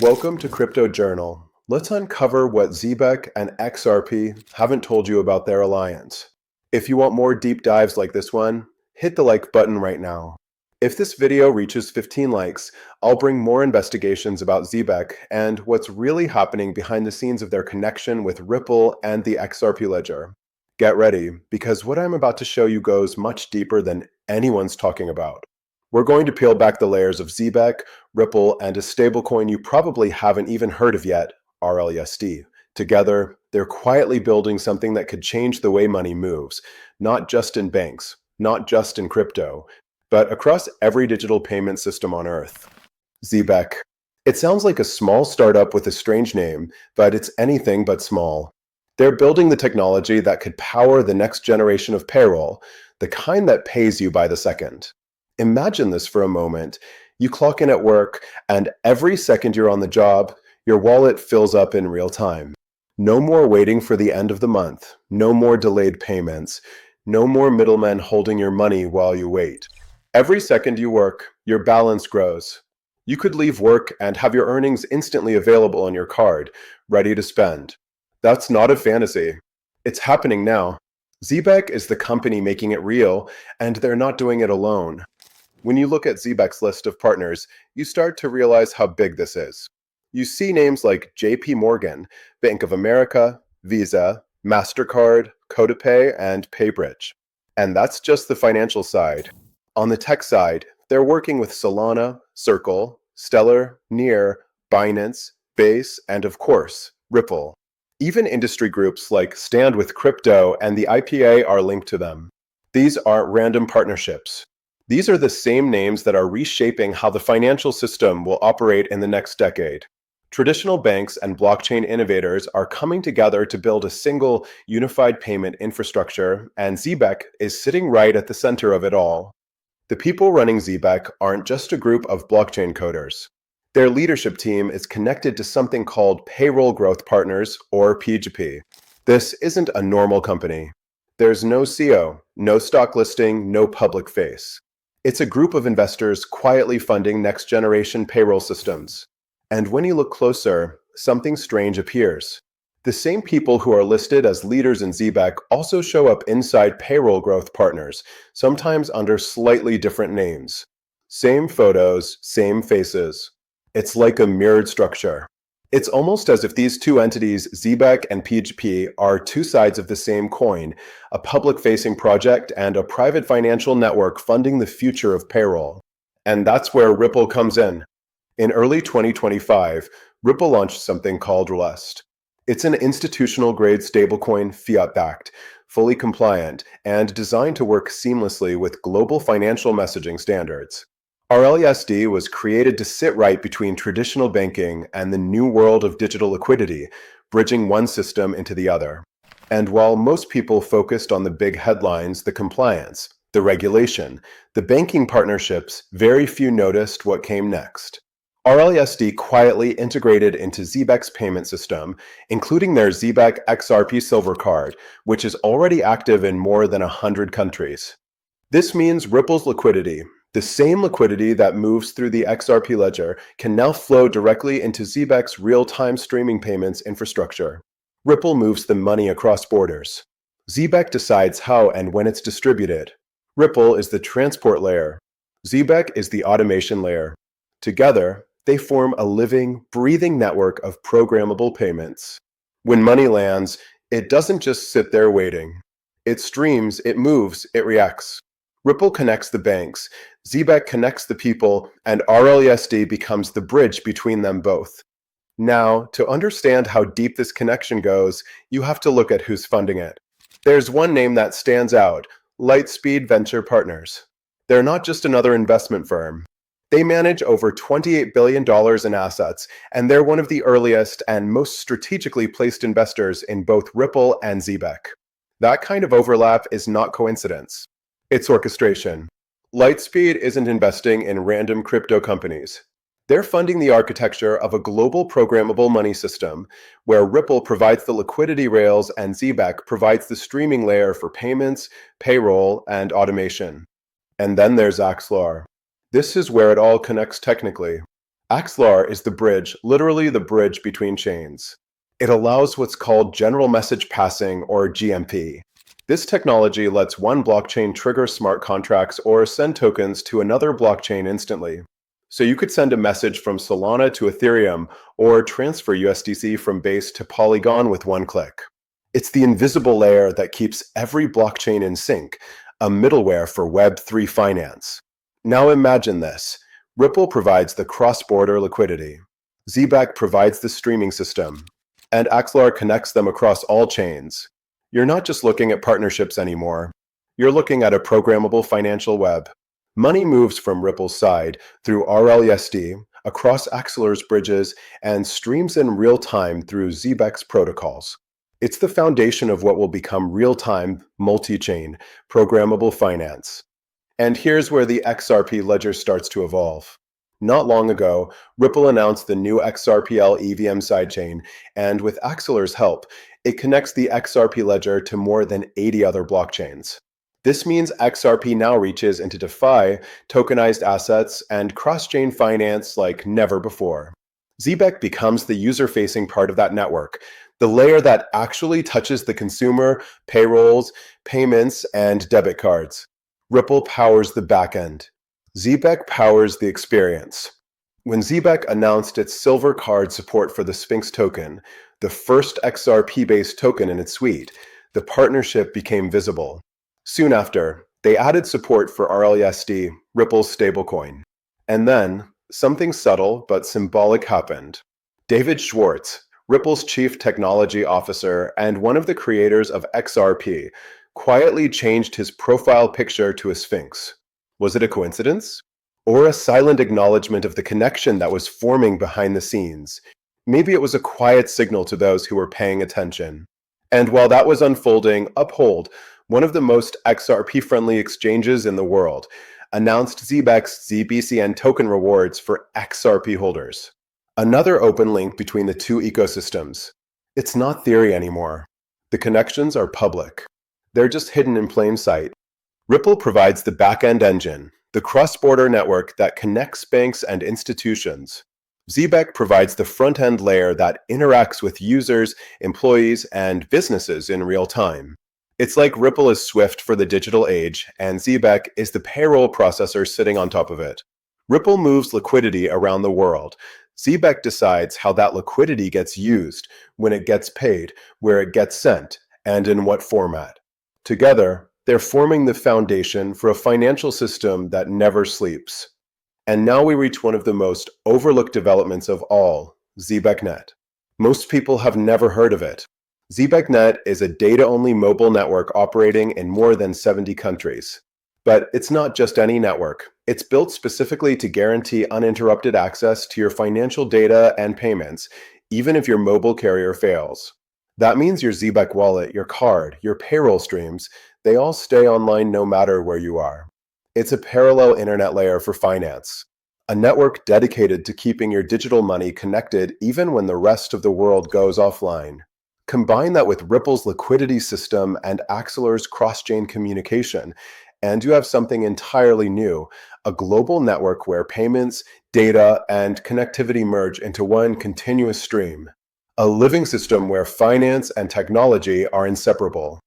Welcome to Crypto Journal. Let's uncover what Zebec and XRP haven't told you about their alliance. If you want more deep dives like this one, hit the like button right now. If this video reaches 15 likes, I'll bring more investigations about Zebec and what's really happening behind the scenes of their connection with Ripple and the XRP ledger. Get ready, because what I'm about to show you goes much deeper than anyone's talking about. We're going to peel back the layers of Zebec, Ripple, and a stablecoin you probably haven't even heard of yet, RLUSD. Together, they're quietly building something that could change the way money moves, not just in banks, not just in crypto, but across every digital payment system on Earth. Zbeck. It sounds like a small startup with a strange name, but it's anything but small. They're building the technology that could power the next generation of payroll, the kind that pays you by the second. Imagine this for a moment. You clock in at work, and every second you're on the job, your wallet fills up in real time. No more waiting for the end of the month. No more delayed payments. No more middlemen holding your money while you wait. Every second you work, your balance grows. You could leave work and have your earnings instantly available on your card, ready to spend. That's not a fantasy. It's happening now. Zebec is the company making it real, and they're not doing it alone. When you look at Zebec's list of partners, you start to realize how big this is. You see names like JP Morgan, Bank of America, Visa, MasterCard, CodaPay, and PayBridge. And that's just the financial side. On the tech side, they're working with Solana, Circle, Stellar, Near, Binance, Base, and of course, Ripple. Even industry groups like Stand with Crypto and the IPA are linked to them. These aren't random partnerships. These are the same names that are reshaping how the financial system will operate in the next decade. Traditional banks and blockchain innovators are coming together to build a single, unified payment infrastructure, and Zbeck is sitting right at the center of it all. The people running Zbeck aren't just a group of blockchain coders. Their leadership team is connected to something called Payroll Growth Partners, or P2P. This isn't a normal company. There's no CEO, no stock listing, no public face. It's a group of investors quietly funding next-generation payroll systems. And when you look closer, something strange appears. The same people who are listed as leaders in Zebec also show up inside Payroll Growth Partners, sometimes under slightly different names. Same photos, same faces. It's like a mirrored structure. It's almost as if these two entities, Zebec and P2P, are two sides of the same coin, a public-facing project and a private financial network funding the future of payroll. And that's where Ripple comes in. In early 2025, Ripple launched something called RLUSD. It's an institutional-grade stablecoin, fiat-backed, fully compliant, and designed to work seamlessly with global financial messaging standards. RLUSD was created to sit right between traditional banking and the new world of digital liquidity, bridging one system into the other. And while most people focused on the big headlines, the compliance, the regulation, the banking partnerships, very few noticed what came next. RLUSD quietly integrated into Zebec's payment system, including their Zebec XRP Silver Card, which is already active in more than 100 countries. This means Ripple's liquidity, the same liquidity that moves through the XRP ledger, can now flow directly into Zebec's real-time streaming payments infrastructure. Ripple moves the money across borders. Zbeck decides how and when it's distributed. Ripple is the transport layer. Zebec is the automation layer. Together, they form a living, breathing network of programmable payments. When money lands, it doesn't just sit there waiting. It streams, it moves, it reacts. Ripple connects the banks, Zebec connects the people, and RLUSD becomes the bridge between them both. Now, to understand how deep this connection goes, you have to look at who's funding it. There's one name that stands out, Lightseed Venture Partners. They're not just another investment firm. They manage over $28 billion in assets, and they're one of the earliest and most strategically placed investors in both Ripple and Zebec. That kind of overlap is not coincidence. It's orchestration. Lightspeed isn't investing in random crypto companies. They're funding the architecture of a global programmable money system, where Ripple provides the liquidity rails and Zebec provides the streaming layer for payments, payroll, and automation. And then there's Axelar. This is where it all connects technically. Axelar is the bridge, literally the bridge between chains. It allows what's called general message passing, or GMP. This technology lets one blockchain trigger smart contracts or send tokens to another blockchain instantly. So you could send a message from Solana to Ethereum or transfer USDC from Base to Polygon with one click. It's the invisible layer that keeps every blockchain in sync, a middleware for Web3 finance. Now imagine this. Ripple provides the cross-border liquidity. Zbeck provides the streaming system. And Axelar connects them across all chains. You're not just looking at partnerships anymore. You're looking at a programmable financial web. Money moves from Ripple's side through RLUSD, across Axelar's bridges, and streams in real time through Zebec's protocols. It's the foundation of what will become real-time, multi-chain, programmable finance. And here's where the XRP ledger starts to evolve. Not long ago, Ripple announced the new XRPL EVM sidechain, and with Axelar's help, it connects the XRP ledger to more than 80 other blockchains. This means XRP now reaches into DeFi, tokenized assets, and cross-chain finance like never before. Zbeck becomes the user-facing part of that network, the layer that actually touches the consumer, payrolls, payments, and debit cards. Ripple powers the backend. Zebec powers the experience. When Zebec announced its silver card support for the Sphinx token, the first XRP-based token in its suite, the partnership became visible. Soon after, they added support for RLUSD, Ripple's stablecoin. And then, something subtle but symbolic happened. David Schwartz, Ripple's chief technology officer and one of the creators of XRP, quietly changed his profile picture to a Sphinx. Was it a coincidence? Or a silent acknowledgement of the connection that was forming behind the scenes? Maybe it was a quiet signal to those who were paying attention. And while that was unfolding, Uphold, one of the most XRP-friendly exchanges in the world, announced Zebec's ZBCN token rewards for XRP holders. Another open link between the two ecosystems. It's not theory anymore. The connections are public. They're just hidden in plain sight. Ripple provides the back-end engine, the cross-border network that connects banks and institutions. Zbeck provides the front-end layer that interacts with users, employees, and businesses in real time. It's like Ripple is Swift for the digital age, and Zbeck is the payroll processor sitting on top of it. Ripple moves liquidity around the world. Zbeck decides how that liquidity gets used, when it gets paid, where it gets sent, and in what format. Together, they're forming the foundation for a financial system that never sleeps. And now we reach one of the most overlooked developments of all, ZbeckNet. Most people have never heard of it. ZbeckNet is a data-only mobile network operating in more than 70 countries. But it's not just any network. It's built specifically to guarantee uninterrupted access to your financial data and payments, even if your mobile carrier fails. That means your Zbeck wallet, your card, your payroll streams, they all stay online no matter where you are. It's a parallel internet layer for finance, a network dedicated to keeping your digital money connected even when the rest of the world goes offline. Combine that with Ripple's liquidity system and Axelar's cross-chain communication, and you have something entirely new, a global network where payments, data, and connectivity merge into one continuous stream. A living system where finance and technology are inseparable.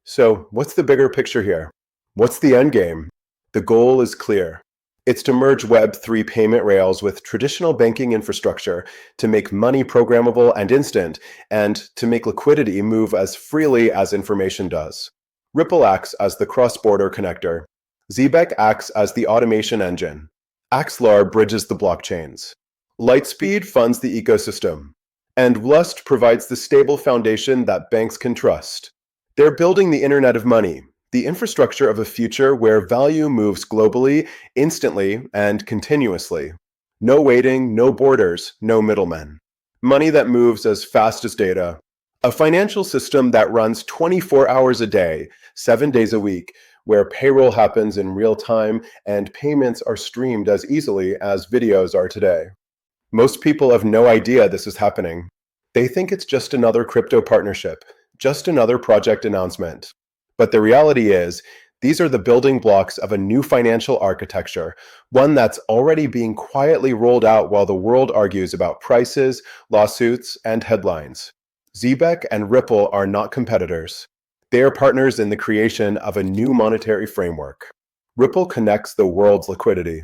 So, what's the bigger picture here? What's the end game? The goal is clear. It's to merge Web3 payment rails with traditional banking infrastructure to make money programmable and instant, and to make liquidity move as freely as information does. Ripple acts as the cross-border connector. Zebec acts as the automation engine. Axelar bridges the blockchains. Lightspeed funds the ecosystem. And RLUSD provides the stable foundation that banks can trust. They're building the Internet of Money, the infrastructure of a future where value moves globally, instantly, and continuously. No waiting, no borders, no middlemen. Money that moves as fast as data. A financial system that runs 24 hours a day, 7 days a week, where payroll happens in real time and payments are streamed as easily as videos are today. Most people have no idea this is happening. They think it's just another crypto partnership, just another project announcement. But the reality is, These are the building blocks of a new financial architecture, one that's already being quietly rolled out while the world argues about prices, lawsuits, and headlines. Zbeck and Ripple are not competitors. They are partners in the creation of a new monetary framework. Ripple connects the world's liquidity.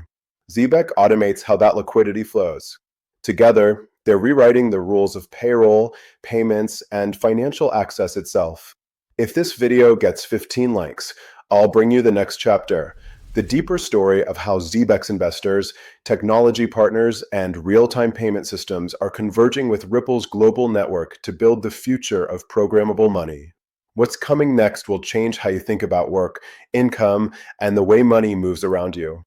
Zbeck automates how that liquidity flows. Together, they're rewriting the rules of payroll, payments, and financial access itself. If this video gets 15 likes, I'll bring you the next chapter, the deeper story of how Zebeck's investors, technology partners, and real-time payment systems are converging with Ripple's global network to build the future of programmable money. What's coming next will change how you think about work, income, and the way money moves around you.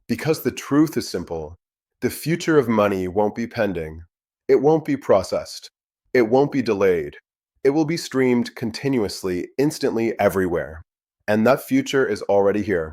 Because the truth is simple, the future of money won't be pending. It won't be processed. It won't be delayed. It will be streamed continuously, instantly, everywhere. And that future is already here.